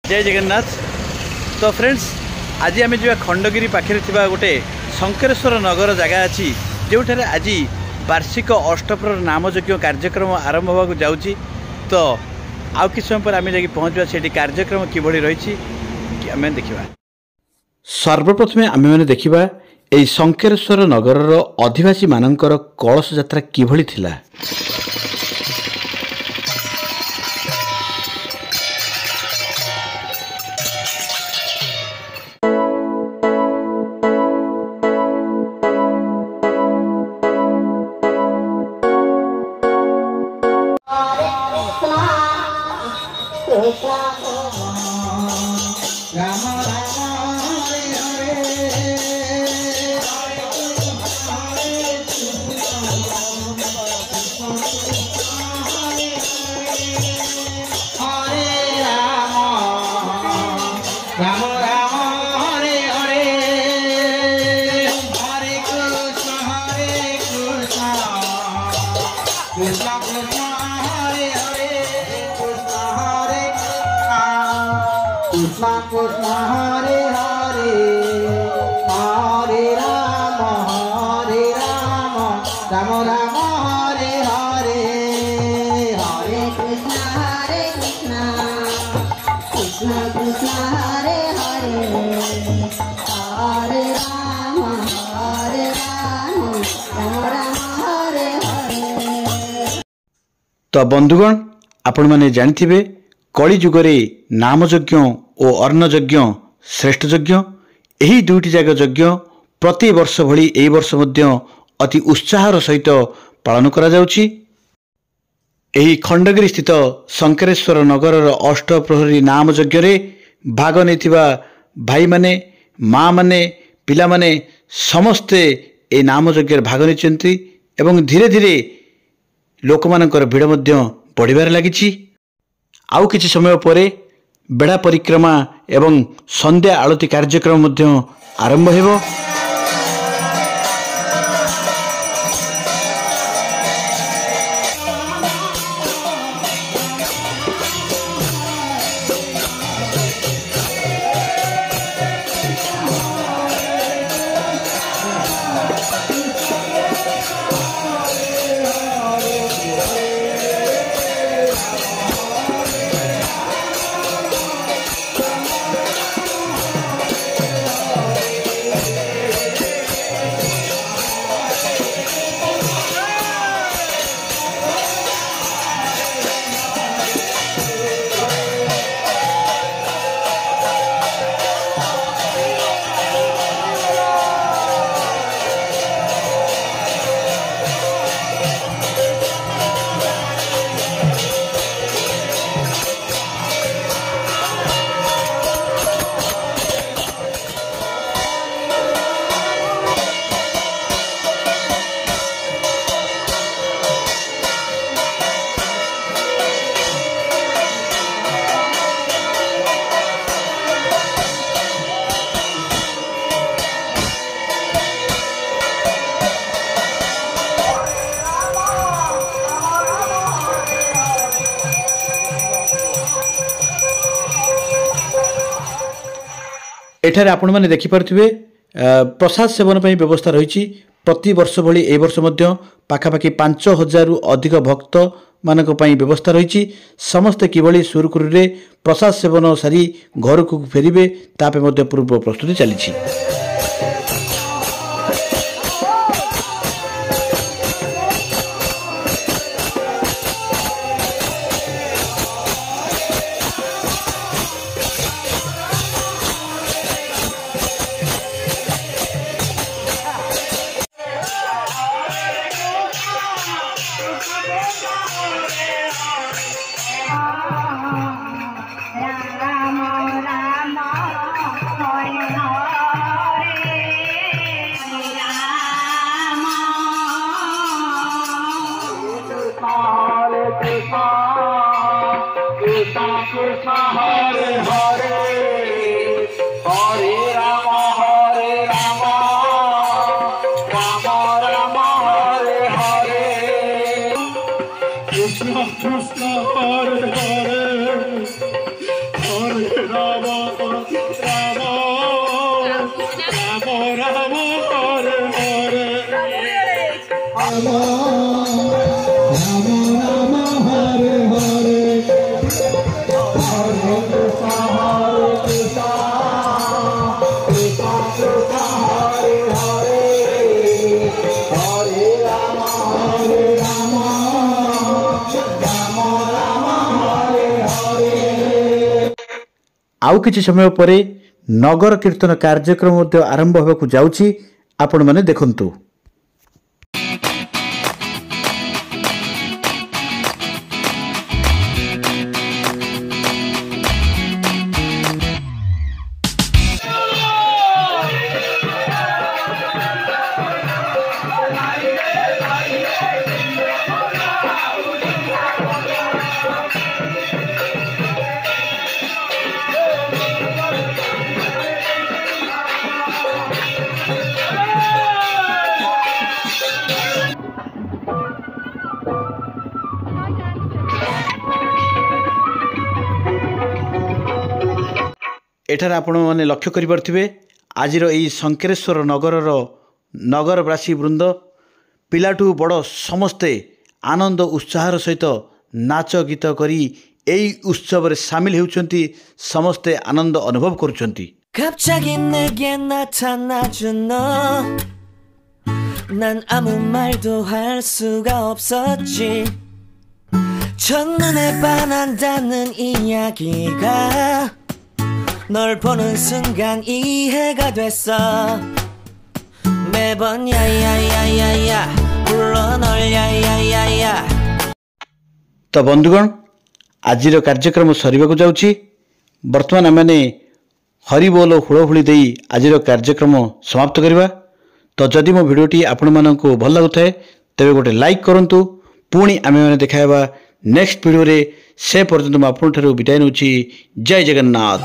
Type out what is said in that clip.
जय जगन्नाथ। तो फ्रेंड्स आज आम जो खंडगिरी पाखे गोटे शंकरेश्वर नगर जगह अच्छी जो आज वार्षिक अष्टप्रहर नामयज्ञ कार्यक्रम आरंभ होगा जाऊँगी। तो आउ कि समय पर आम जा पहुँचा से कार्यक्रम किभली रही आम देखा। सर्वप्रथम आम मैंने देखा यही शंकरेश्वर नगर अधिवासी मानकर कलश यात्रा किभली थिला। तो बंधुगण आपण माने जानिथिबे कली जुगरे नामयज्ञ और अर्णयज्ञ श्रेष्ठ यज्ञ यही दुईटी जाग यज्ञ प्रति वर्ष भली एई वर्ष मध्य अति उत्साहर सहित पालन करा जाउछि। एही खंडगिरी स्थित शंकरेश्वर नगर अष्टप्रहरी नामयज्ञ रे भाग नेथिबा भाई माने माँ माने पिला माने समस्ते ए नामयज्ञ भाग नेचंती एवं धीरे धीरे लोकमानकर भिड़ मध्य बढ़िबार लागिछि। आउ किछि समय परे बेड़ा परिक्रमा एवं संध्या आरती कार्यक्रम मध्य आरंभ हेबो। एठारे आपण माने देखि पारथिबे प्रसाद सेवन पई व्यवस्था रही। प्रति वर्ष भली ए वर्ष मध्य पाखापाखि 5000 रु अधिक भक्त मानक पई व्यवस्था रही। समस्ते किभली सुरखुरु रे प्रसाद सेवन सारी घर को फेरिबे तापे मध्य पूर्व प्रस्तुति चली। Krishna Hare Hare Hare आउ किछि समय परे नगर कीर्तन कार्यक्रम आरंभ होगा जाउछि आपण माने देखंतु। एठार आपण माने लक्ष्य करि परथिबे आजिर एई शंकरेश्वर नगरर नगरवासी वृंद पिलाठू बड़ समस्ते आनंद उत्साहर सहित नाच गीत करी एई उत्सव रे शामिल हेउचंती समस्ते आनंद अनुभव करूचंती। 갑자기 내게 나타나준 너 난 아무 말도 할 수가 없었지 첫눈에 반한다는 이야기가 널 보는 순간 이해가 됐어 매번 야야야야야 불러 널 야야야야। तो बंधुगण आजिर कार्यक्रम सरिबाकु जाउछि। वर्तमान आमे हरिबोल हुड़हुड़ी दे आजिर कार्यक्रम समाप्त करवा। तो जदि मो भिडियोटी आपण मानकु भल लागुथाए तेबे गोटे लाइक करंतु। पुणी आमे माने देखाइबा नेक्स्ट वीडियो रे। से पर्यंत म आपन ठरो विदाय नउछि। जय जगन्नाथ।